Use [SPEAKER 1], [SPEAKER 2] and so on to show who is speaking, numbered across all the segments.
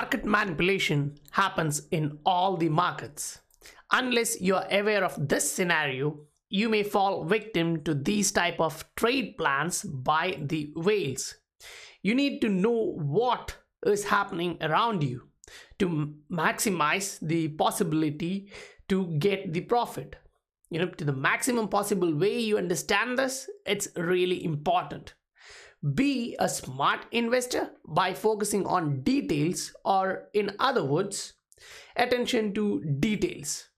[SPEAKER 1] Market manipulation happens in all the markets. Unless you're aware of this scenario, you may fall victim to these type of trade plans by the whales. You need to know what is happening around you to maximize the possibility to get the profit. To the maximum possible way you understand this, it's really important. Be a smart investor by focusing on details, or in other words, attention to details,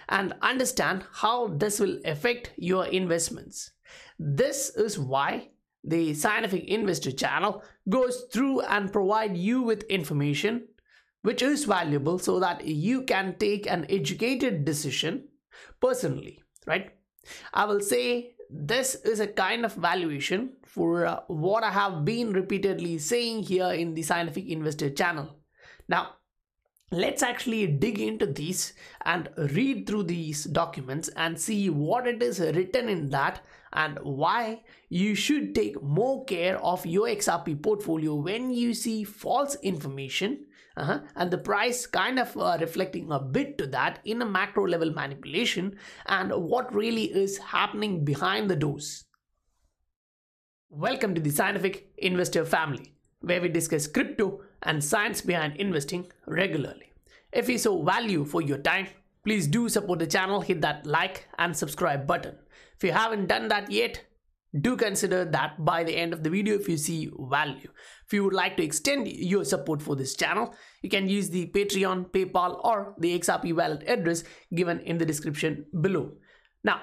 [SPEAKER 1] and understand how this will affect your investments. This is why the Scientific Investor channel goes through and provide you with information which is valuable so that you can take an educated decision personally, right? I will say this is a kind of valuation for what I have been repeatedly saying here in the Scientific Investor channel. Now, let's actually dig into these and read through these documents and see what it is written in that and why you should take more care of your XRP portfolio when you see false information and the price kind of reflecting a bit to that in a macro level manipulation, and what really is happening behind the doors. Welcome to the Scientific Investor family, where we discuss crypto and science behind investing regularly. If you saw value for your time, please do support the channel, hit that like and subscribe button. If you haven't done that yet, do consider that by the end of the video if you see value. If you would like to extend your support for this channel, you can use the Patreon, PayPal or the XRP wallet address given in the description below. Now,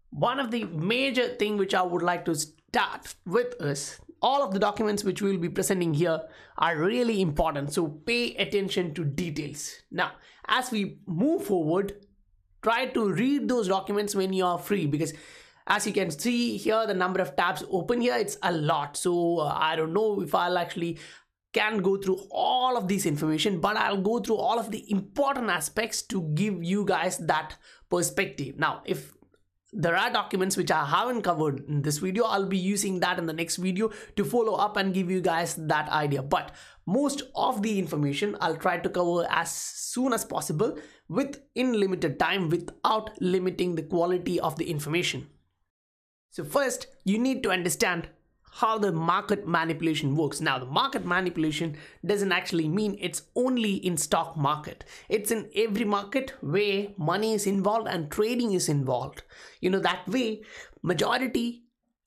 [SPEAKER 1] one of the major thing which I would like to start with is all of the documents which we will be presenting here are really important, so pay attention to details. Now, as we move forward, try to read those documents when you are free, because as you can see here, the number of tabs open here, it's a lot. So I don't know if I'll actually can go through all of this information, but I'll go through all of the important aspects to give you guys that perspective. Now, if there are documents which I haven't covered in this video, I'll be using that in the next video to follow up and give you guys that idea. But most of the information I'll try to cover as soon as possible within limited time without limiting the quality of the information. So first, you need to understand how the market manipulation works. Now, the market manipulation doesn't actually mean it's only in stock market. It's in every market where money is involved and trading is involved. That way, majority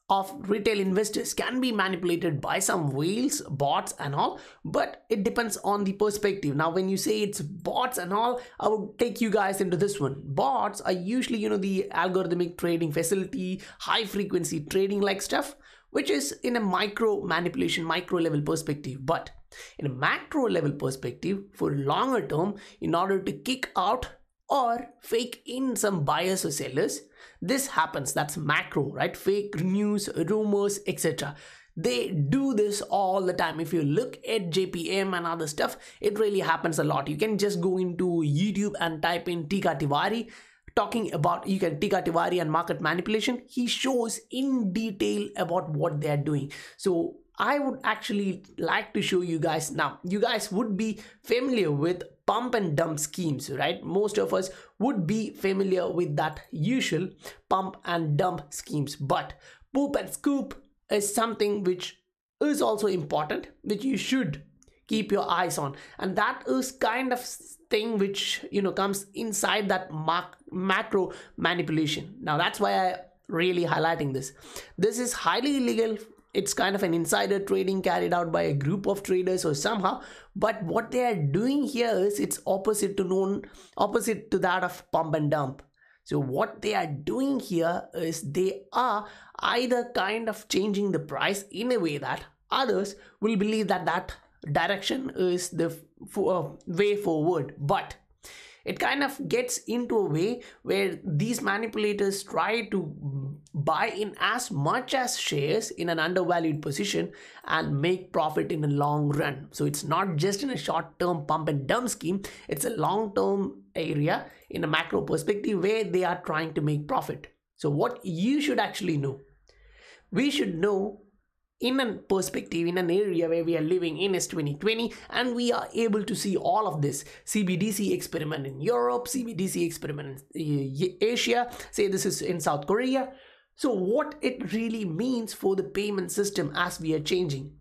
[SPEAKER 1] of retail investors can be manipulated by some whales, bots and all, but it depends on the perspective. Now, when you say it's bots and all, I will take you guys into this one. Bots are usually, the algorithmic trading facility, high frequency trading like stuff, which is in a micro manipulation, micro level perspective. But in a macro level perspective, for longer term, in order to kick out or fake in some buyers or sellers, this happens. That's macro, right? Fake news, rumors, etc. They do this all the time. If you look at JPM and other stuff, it really happens a lot. You can just go into YouTube and type in Teeka Tiwari talking about Teeka Tiwari and market manipulation. He shows in detail about what they are doing. So I would actually like to show you guys now. You guys would be familiar with pump and dump schemes, right? Most of us would be familiar with that usual pump and dump schemes, but poop and scoop is something which is also important, which you should keep your eyes on, and that is kind of thing which comes inside that macro manipulation. Now, that's why I really highlighting this. This is highly illegal. It's kind of an insider trading carried out by a group of traders or somehow, but what they are doing here is it's opposite to that of pump and dump. So what they are doing here is they are either kind of changing the price in a way that others will believe that that direction is the way forward, but it kind of gets into a way where these manipulators try to buy in as much as shares in an undervalued position and make profit in the long run. So it's not just in a short-term pump and dump scheme, it's a long-term area in a macro perspective where they are trying to make profit. So what you should actually know, we should know in a perspective, in an area where we are living in is 2020, and we are able to see all of this CBDC experiment in Europe, CBDC experiment in Asia, say this is in South Korea. So what it really means for the payment system as we are changing.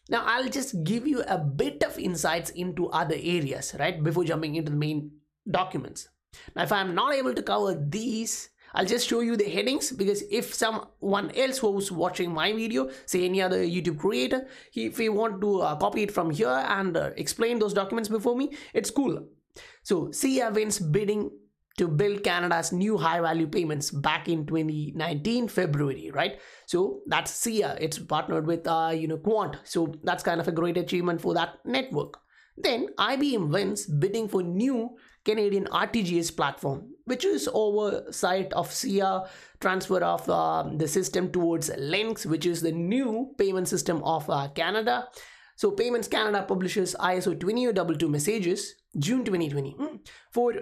[SPEAKER 1] Now I'll just give you a bit of insights into other areas, right, before jumping into the main documents. Now if I'm not able to cover these, I'll just show you the headings, because if someone else who's watching my video, say any other YouTube creator, if he want to copy it from here and explain those documents before me, it's cool. So SIA wins bidding to build Canada's new high-value payments back in 2019 February, right? So that's SIA. It's partnered with Quant. So that's kind of a great achievement for that network. Then IBM wins bidding for new Canadian RTGS platform, which is oversight of SIA transfer of the system towards Lynx, which is the new payment system of Canada. So Payments Canada publishes ISO 20022 messages June 2020 for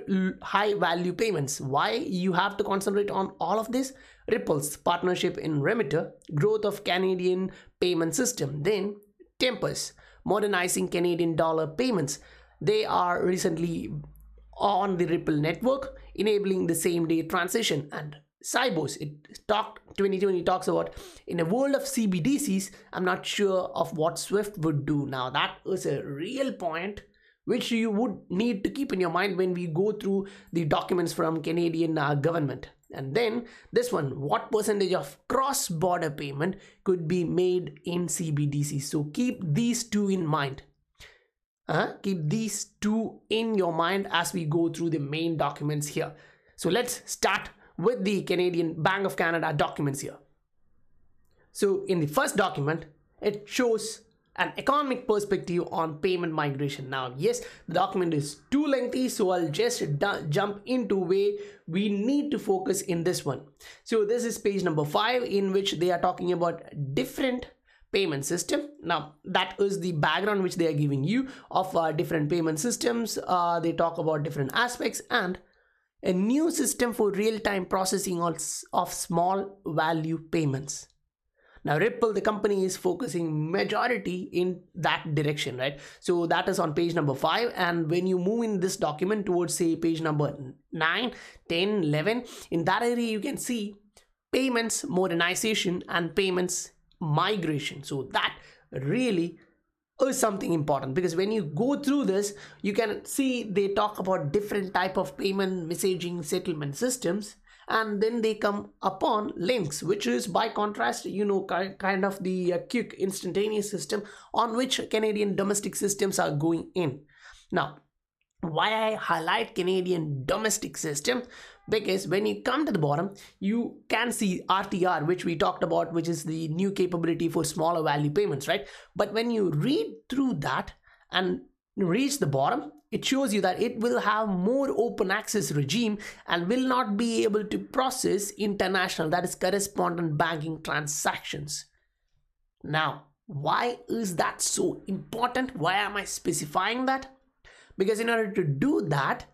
[SPEAKER 1] high value payments. Why you have to concentrate on all of this? Ripple's partnership in Remitter, growth of Canadian payment system. Then Tempus, modernizing Canadian dollar payments. They are recently on the Ripple network, enabling the same day transition. And Cybos, 2020 talks about, in a world of CBDCs, I'm not sure of what SWIFT would do. Now that is a real point which you would need to keep in your mind when we go through the documents from Canadian government. And then this one, what percentage of cross-border payment could be made in CBDC? So keep these two in mind. Keep these two in your mind as we go through the main documents here. So let's start with the Canadian Bank of Canada documents here. So in the first document, it shows an economic perspective on payment migration. Now, yes, the document is too lengthy, so I'll just jump into where we need to focus in this one. So this is page number 5, in which they are talking about different payment system. Now that is the background which they are giving you of different payment systems. They talk about different aspects and a new system for real-time processing of small value payments. Now Ripple, the company, is focusing majority in that direction, right? So that is on page number 5. And when you move in this document towards, say, page number 9, 10, 11, in that area you can see payments modernization and payments migration. So that really is something important, because when you go through this, you can see they talk about different type of payment messaging settlement systems, and then they come upon Lynx, which is by contrast, kind of the quick instantaneous system on which Canadian domestic systems are going in. Now, why I highlight Canadian domestic system? Because when you come to the bottom, you can see RTR, which we talked about, which is the new capability for smaller value payments, right? But when you read through that and reach the bottom, it shows you that it will have more open access regime and will not be able to process international, that is correspondent banking transactions. Now, why is that so important? Why am I specifying that? Because in order to do that,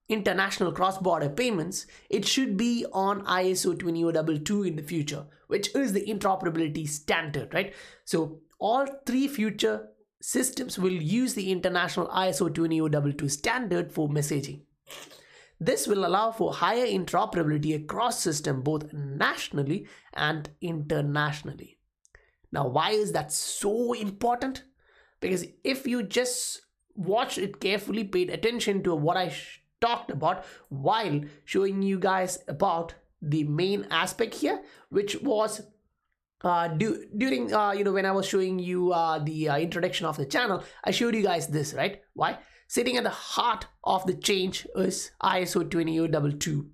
[SPEAKER 1] international cross-border payments, it should be on ISO 20022 in the future, which is the interoperability standard, right? So all 3 future systems will use the international ISO 20022 standard for messaging. This will allow for higher interoperability across system, both nationally and internationally. Now, why is that so important? Because if you just watched it carefully, paid attention to what I talked about while showing you guys about the main aspect here, which was during when I was showing you the introduction of the channel, I showed you guys this, right? Why? Sitting at the heart of the change is ISO 20022.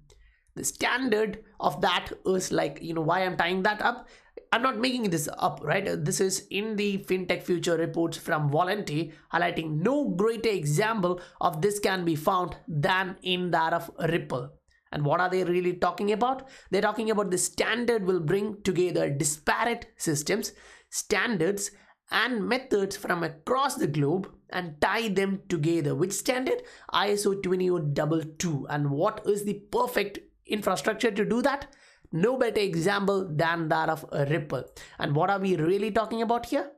[SPEAKER 1] The standard of that is like, why I'm tying that up. I'm not making this up, right? This is in the FinTech Future reports from Volante, highlighting no greater example of this can be found than in that of Ripple. And what are they really talking about? They're talking about the standard will bring together disparate systems, standards, and methods from across the globe and tie them together. Which standard? ISO 20022. And what is the perfect infrastructure to do that? no better example than that of Ripple. And what are we really talking about here?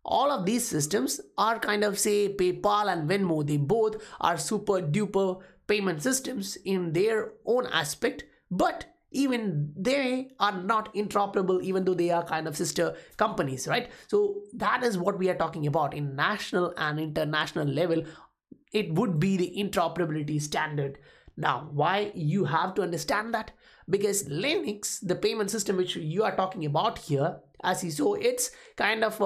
[SPEAKER 1] All of these systems are kind of, say, PayPal and Venmo. They both are super duper payment systems in their own aspect, but even they are not interoperable, even though they are kind of sister companies, right? So that is what we are talking about. In national and international level, it would be the interoperability standard. Now, why you have to understand that? Because Linux, the payment system which you are talking about here, as you saw, it's kind of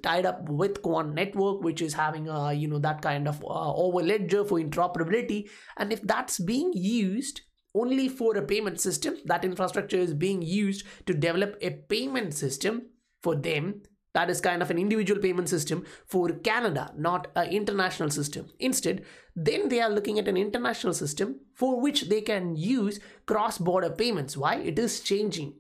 [SPEAKER 1] tied up with Quant network, which is having that kind of over ledger for interoperability. And if that's being used only for a payment system, that infrastructure is being used to develop a payment system for them, that is kind of an individual payment system for Canada, not an international system. Instead, then they are looking at an international system for which they can use cross-border payments. Why? It is changing.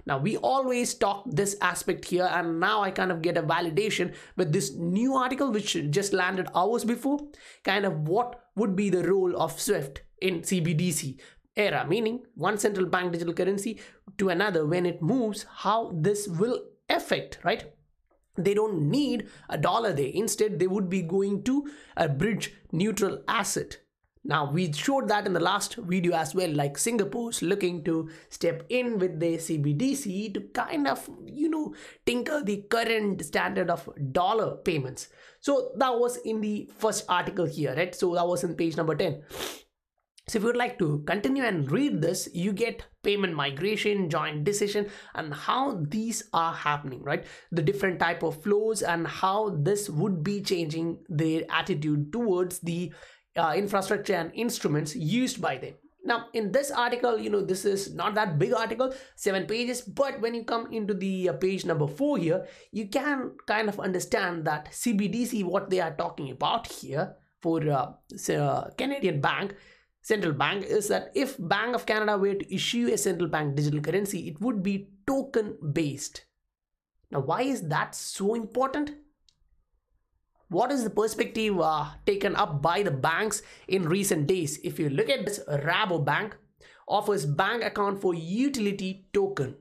[SPEAKER 1] Now, we always talk this aspect here, and now I kind of get a validation with this new article which just landed hours before, kind of what would be the role of SWIFT in CBDC era, meaning one central bank digital currency to another. When it moves, how this will affect, right? They don't need a dollar there. Instead, they would be going to a bridge neutral asset. Now, we showed that in the last video as well, like Singapore's looking to step in with their CBDC to kind of, tinker the current standard of dollar payments. So that was in the first article here, right? So that was in page number 10. So if you would like to continue and read this, you get payment migration, joint decision, and how these are happening, right? The different type of flows and how this would be changing their attitude towards the infrastructure and instruments used by them. Now, in this article, this is not that big article, 7 pages, but when you come into the page number 4 here, you can kind of understand that CBDC, what they are talking about here for Canadian bank, central bank, is that if Bank of Canada were to issue a central bank digital currency, it would be token based. Now, why is that so important? What is the perspective taken up by the banks in recent days? If you look at this, Rabobank offers bank account for utility token.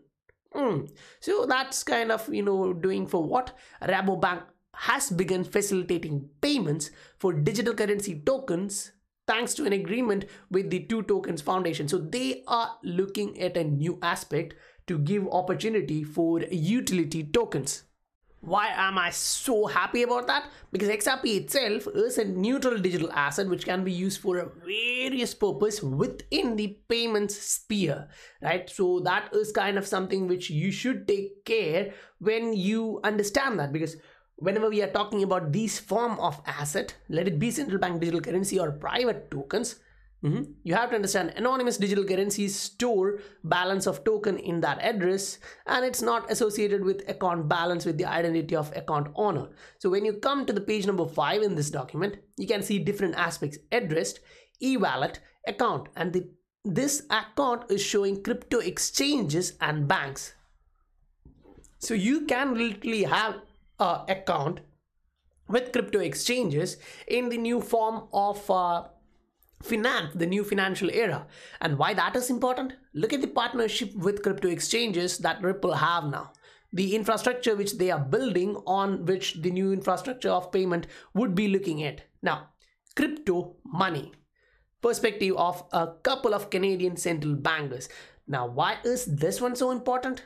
[SPEAKER 1] So that's kind of, doing for what? Rabobank has begun facilitating payments for digital currency tokens thanks to an agreement with the Two Tokens Foundation. So they are looking at a new aspect to give opportunity for utility tokens. Why am I so happy about that? Because XRP itself is a neutral digital asset which can be used for a various purpose within the payments sphere, right? So that is kind of something which you should take care when you understand that, because whenever we are talking about these form of asset, let it be central bank digital currency or private tokens, you have to understand anonymous digital currencies store balance of token in that address, and it's not associated with account balance with the identity of account owner. So when you come to the page number 5 in this document, you can see different aspects addressed, e-wallet, account, and this account is showing crypto exchanges and banks. So you can literally have an account with crypto exchanges in the new form of finance, the new financial era. And why that is important? Look at the partnership with crypto exchanges that Ripple have now. The infrastructure which they are building, on which the new infrastructure of payment would be looking at. Now, crypto money, perspective of a couple of Canadian central bankers. Now, why is this one so important?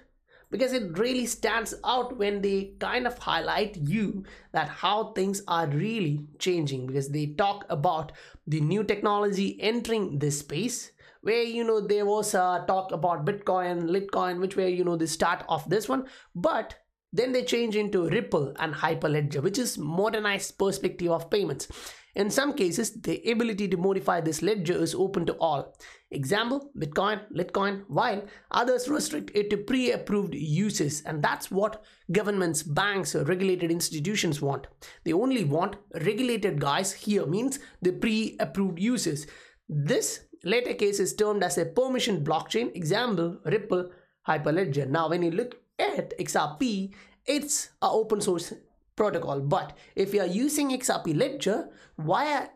[SPEAKER 1] Because it really stands out when they kind of highlight you that how things are really changing, because they talk about the new technology entering this space where, there was a talk about Bitcoin, Litecoin, which were, the start of this one, but then they change into Ripple and Hyperledger, which is modernized perspective of payments. In some cases, the ability to modify this ledger is open to all. Example, Bitcoin, Litecoin, while others restrict it to pre-approved uses. And that's what governments, banks, or regulated institutions want. They only want regulated guys. Here means the pre-approved uses. This later case is termed as a permission blockchain. Example, Ripple, Hyperledger. Now, when you look at XRP, it's an open source protocol, but if you are using XRP Ledger via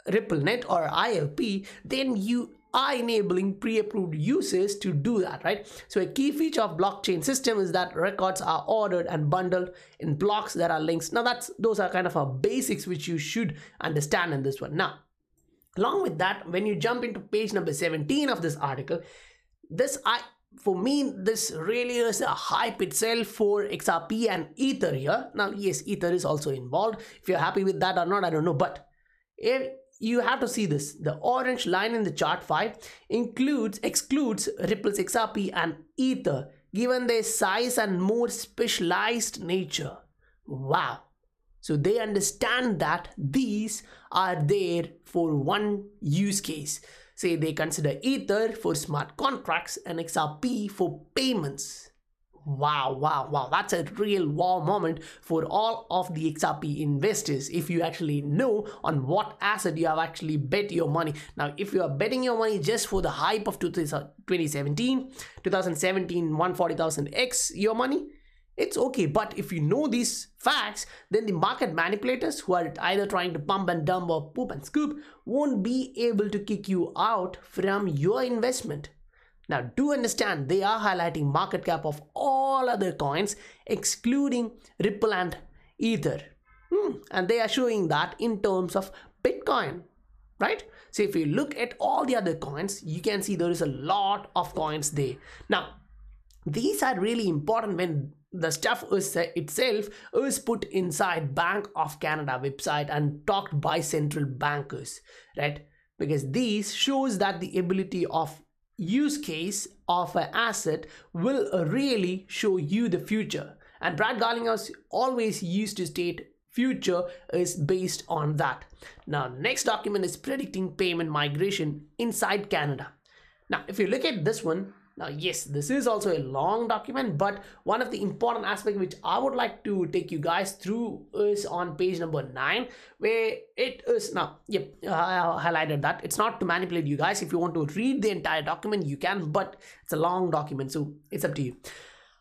[SPEAKER 1] RippleNet or ILP, then you are enabling pre-approved users to do that, right? So a key feature of blockchain system is that records are ordered and bundled in blocks that are links. Now those are kind of our basics which you should understand in this one. Now, along with that, when you jump into page number 17 of this article, for me, this really is a hype itself for XRP and Ether here. Now, yes, Ether is also involved. If you're happy with that or not, I don't know. But if you have to see this, the orange line in the chart 5 excludes Ripple's XRP and Ether, given their size and more specialized nature. Wow. So they understand that these are there for one use case. Say they consider Ether for smart contracts and XRP for payments. Wow. That's a real wow moment for all of the XRP investors if you actually know on what asset you have actually bet your money. Now, if you are betting your money just for the hype of 2017, 140,000x your money, it's okay. But if you know these facts, then the market manipulators who are either trying to pump and dump or poop and scoop won't be able to kick you out from your investment. Now, do understand they are highlighting market cap of all other coins excluding Ripple and Ether. And they are showing that in terms of Bitcoin, right? So if you look at all the other coins, you can see there is a lot of coins there. Now, these are really important when the stuff itself is put inside Bank of Canada website and talked by central bankers, right? Because these shows that the ability of use case of an asset will really show you the future. And Brad Garlinghouse always used to state future is based on that. Now, next document is predicting payment migration inside Canada. Now, if you look at this one, now, yes, this is also a long document, but one of the important aspects which I would like to take you guys through is on page number 9, where it is now, yep, I highlighted that. It's not to manipulate you guys. If you want to read the entire document, you can, but it's a long document, so it's up to you.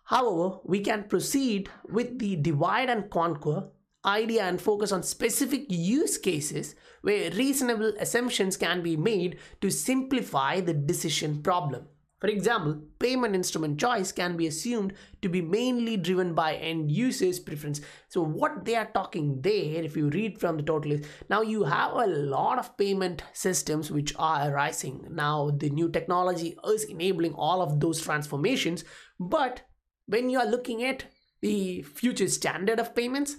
[SPEAKER 1] However, we can proceed with the divide and conquer idea and focus on specific use cases where reasonable assumptions can be made to simplify the decision problem. For example, payment instrument choice can be assumed to be mainly driven by end users' preference. So what they are talking there, if you read from the total list, now you have a lot of payment systems which are arising. Now the new technology is enabling all of those transformations. But when you are looking at the future standard of payments,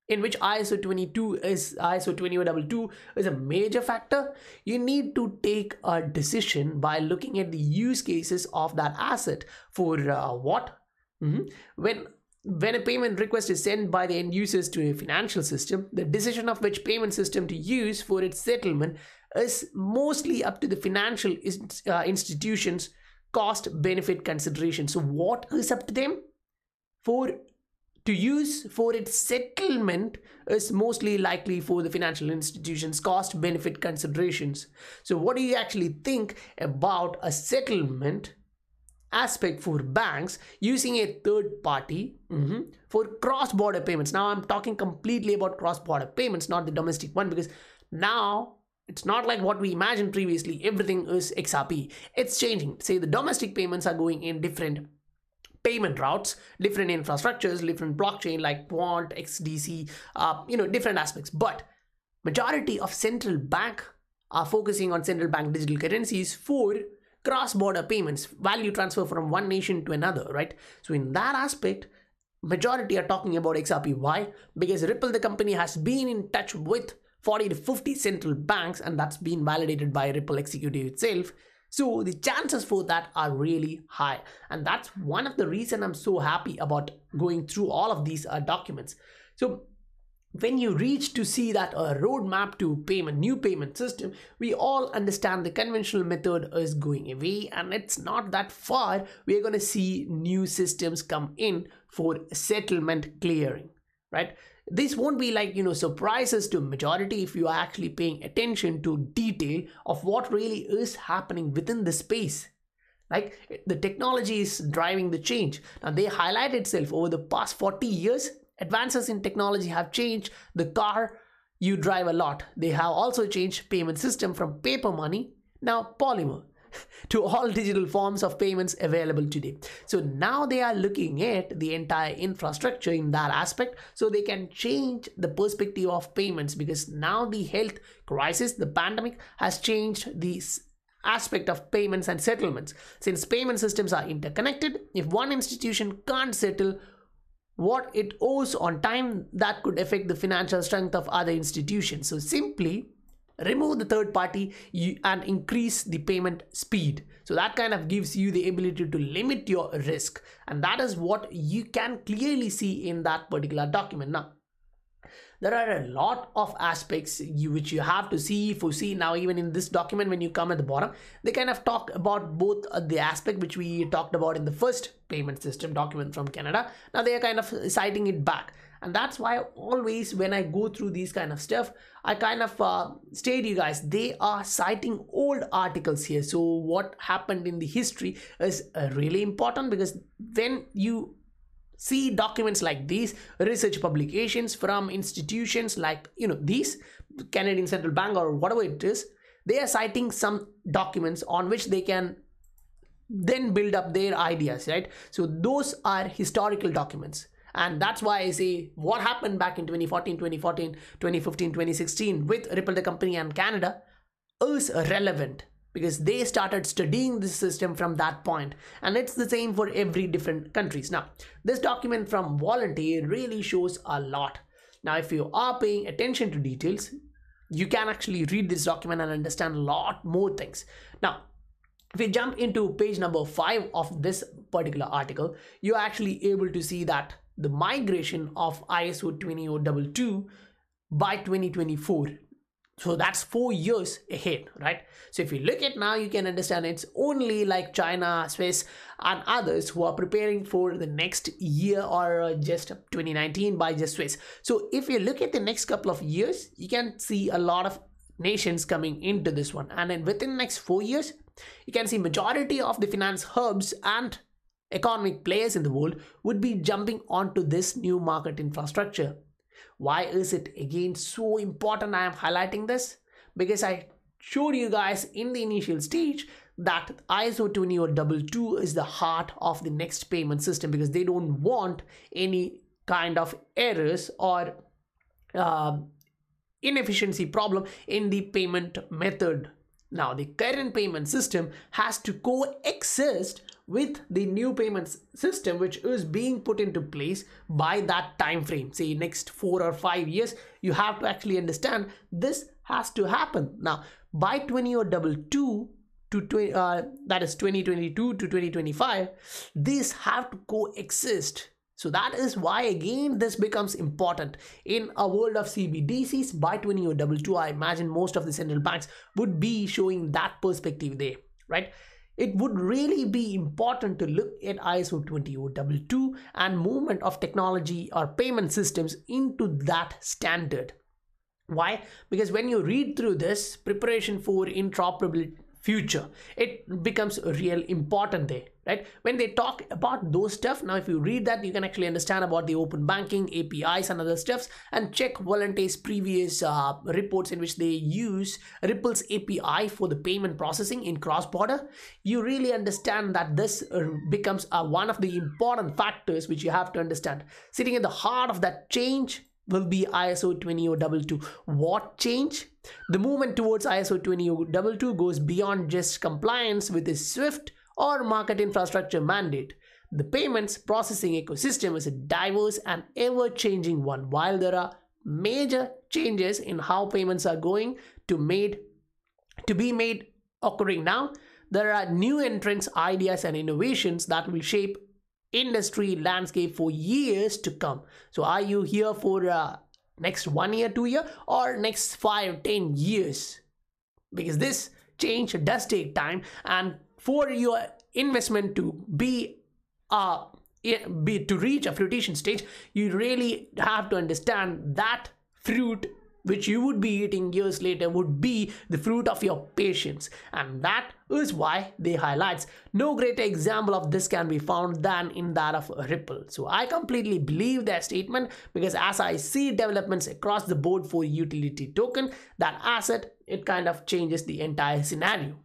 [SPEAKER 1] in which ISO 20022 is a major factor, you need to take a decision by looking at the use cases of that asset for what? When a payment request is sent by the end users to a financial system, the decision of which payment system to use for its settlement is mostly up to the financial institutions' cost-benefit consideration. So what is up to them? To use for its settlement is mostly likely for the financial institutions' cost-benefit considerations. So what do you actually think about a settlement aspect for banks using a third party for cross-border payments? Now I'm talking completely about cross-border payments, not the domestic one, because now it's not like what we imagined previously. Everything is XRP. It's changing. Say the domestic payments are going in different payment routes, different infrastructures, different blockchain like Quant, XDC, different aspects. But majority of central bank are focusing on central bank digital currencies for cross-border payments, value transfer from one nation to another, right? So in that aspect, majority are talking about XRP. Why? Because Ripple, the company, has been in touch with 40 to 50 central banks, and that's been validated by Ripple executive itself. So the chances for that are really high. And that's one of the reasons I'm so happy about going through all of these documents. So when you reach to see that a roadmap to new payment system, we all understand the conventional method is going away, and it's not that far. We're going to see new systems come in for settlement clearing, right? This won't be like, surprises to majority if you are actually paying attention to detail of what really is happening within the space. Like the technology is driving the change. Now they highlight itself over the past 40 years. Advances in technology have changed the car you drive a lot. They have also changed payment system from paper money now Polymer, to all digital forms of payments available today. So now they are looking at the entire infrastructure in that aspect, so they can change the perspective of payments, because now the health crisis, the pandemic, has changed the aspect of payments and settlements. Since payment systems are interconnected, if one institution can't settle what it owes on time, that could affect the financial strength of other institutions. So simply remove the third party and increase the payment speed. So that kind of gives you the ability to limit your risk, and that is what you can clearly see in that particular document. Now there are a lot of aspects which you have to foresee. Now even in this document, when you come at the bottom, they kind of talk about both the aspect which we talked about in the first payment system document from Canada. Now they are kind of citing it back, and that's why always when I go through these kind of stuff, I kind of state you guys, they are citing old articles here. So what happened in the history is really important, because when you see documents like these, research publications from institutions like, these Canadian Central Bank or whatever it is, they are citing some documents on which they can then build up their ideas, right? So those are historical documents, and that's why I say what happened back in 2014, 2015, 2016 with Ripple the company and Canada is relevant, because they started studying this system from that point, and it's the same for every different countries. Now this document from Volunteer really shows a lot. Now if you are paying attention to details, you can actually read this document and understand a lot more things. Now if we jump into page number 5 of this particular article, you're actually able to see that the migration of ISO 20022 by 2024. So that's 4 years ahead, right? So if you look at now, you can understand it's only like China, Swiss and others who are preparing for the next year, or just 2019 by just Swiss. So if you look at the next couple of years, you can see a lot of nations coming into this one. And then within the next 4 years, you can see majority of the finance hubs and economic players in the world would be jumping onto this new market infrastructure. Why is it again so important I am highlighting this? Because I showed you guys in the initial stage that ISO 20022 is the heart of the next payment system, because they don't want any kind of errors or inefficiency problem in the payment method. Now the current payment system has to coexist with the new payment system which is being put into place by that time frame, say next 4 or 5 years. You have to actually understand this has to happen. Now by 2022 to that is 2022 to 2025, these have to coexist. So that is why again this becomes important in a world of CBDCs. By 2022, I imagine most of the central banks would be showing that perspective there, right? It would really be important to look at ISO 20022 and movement of technology or payment systems into that standard. Why? Because when you read through this preparation for interoperability future, it becomes real important there, right? When they talk about those stuff, now if you read that, you can actually understand about the open banking, APIs and other stuffs, and check Volunteer's previous reports in which they use Ripple's API for the payment processing in cross-border. You really understand that this becomes one of the important factors which you have to understand. Sitting at the heart of that change will be ISO 20022. What change? The movement towards ISO 20022 goes beyond just compliance with a SWIFT or market infrastructure mandate. The payments processing ecosystem is a diverse and ever-changing one. While there are major changes in how payments are going to be made occurring now, there are new entrants, ideas and innovations that will shape industry landscape for years to come. So are you here for next 1 year, 2 year, or next 5, 10 years? Because this change does take time, and for your investment to be to reach a fruition stage, you really have to understand that fruit which you would be eating years later would be the fruit of your patience. And that is why they highlights no greater example of this can be found than in that of Ripple. So I completely believe their statement, because as I see developments across the board for utility token, that asset, it kind of changes the entire scenario.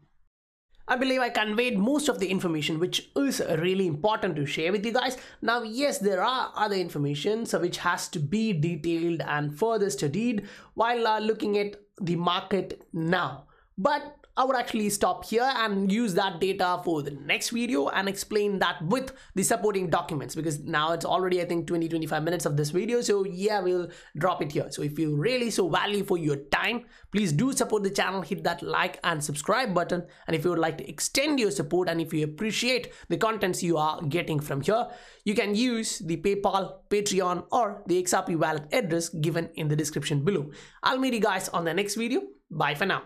[SPEAKER 1] I believe I conveyed most of the information which is really important to share with you guys. Now, yes, there are other information which has to be detailed and further studied while looking at the market now. But I would actually stop here and use that data for the next video and explain that with the supporting documents, because now it's already, I think, 20-25 minutes of this video. So yeah, we'll drop it here. So if you really so value for your time, please do support the channel, hit that like and subscribe button. And if you would like to extend your support and if you appreciate the contents you are getting from here, you can use the PayPal, Patreon, or the XRP wallet address given in the description below. I'll meet you guys on the next video. Bye for now.